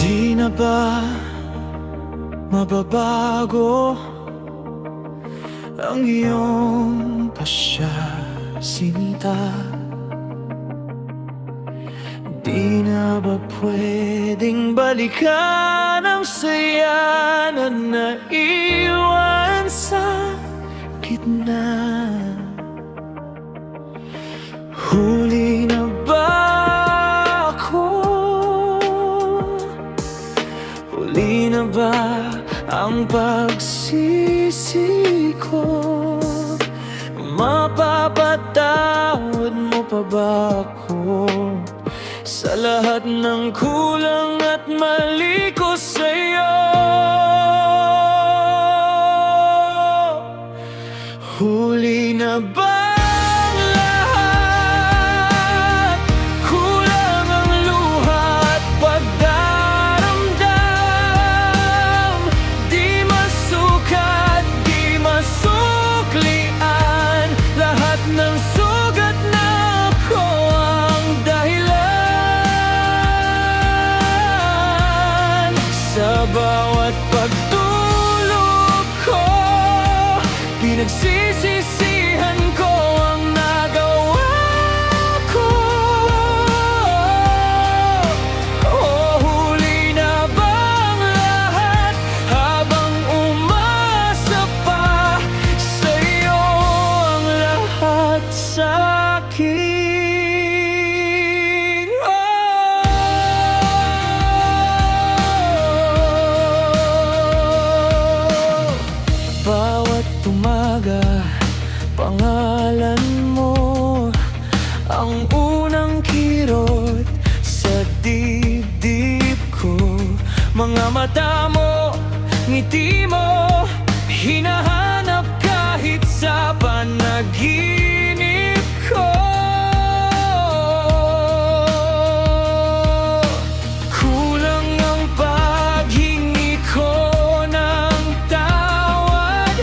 Di na ba mababago ang iyong pasya, sinta? Di na ba pwedeng balikan ang saya na naiwan sa gitna? Huli na ba ako? Huli na ba ang pagsisi ko? Mapapatawad mo pa ba ako sa lahat ng kulang at mali ko sa'yo? Huli na ba ang lahat? Kulang ang luha at pagdaramdam. Di masukat, di masuklian, lahat ng sugat na ako ang dahilan. Sa bawat pagtulog ko, pinagsisisihan ko ang nagawa ko. Oh, huli na ba ang lahat habang umasa pa sa'yo ang lahat sa'kin? Bawat umaga, pangalan mo ang unang kirot sa dibdib ko. Mga mata mo, ngiti mo, hinahanap kahit sa panaginip ko. Kulang ang paghingi ko ng tawad,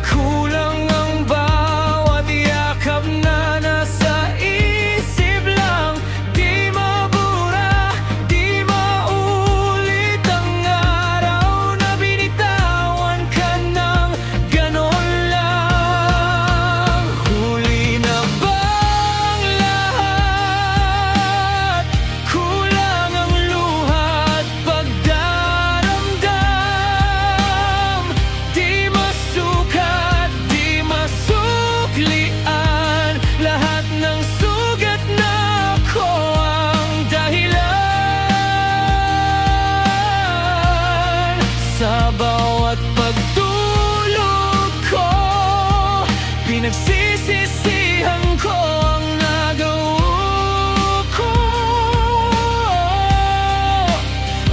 kulang ang bawat yakap na nasa isip lang. Di mabura, di maulit ang araw na binitawan ka ng ganon lang. Huli na ba ang lahat? Kulang ang luha at pagdaramdam. Di masukat, di masuklian, lahat ng sugat na ako ang dahilan. Sa bawat pagtulog ko, pinagsisisihan ko ang nagawa ko.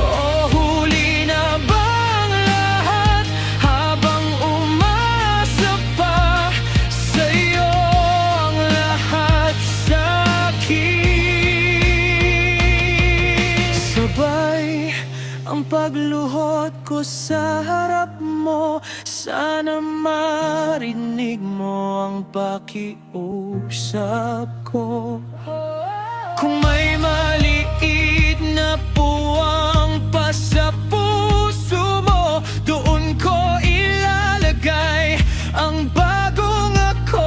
Oh, huli na ba ang lahat habang umasa pa sa'yo ang lahat sa'kin? Sabay ang pagluhod ko sa harap mo, sana marinig mo ang pakiusap ko. Kung may maliit na puwang pa sa puso mo, doon ko ilalagay ang bagong ako.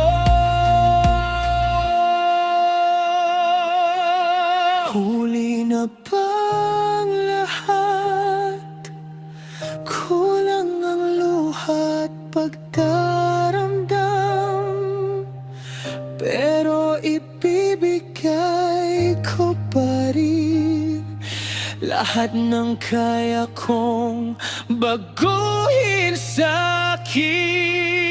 Huli na ba ang lahat? Kulang ang luha at pagdaramdam, pero ibibigay ko pa rin lahat ng kaya kong baguhin sa'kin.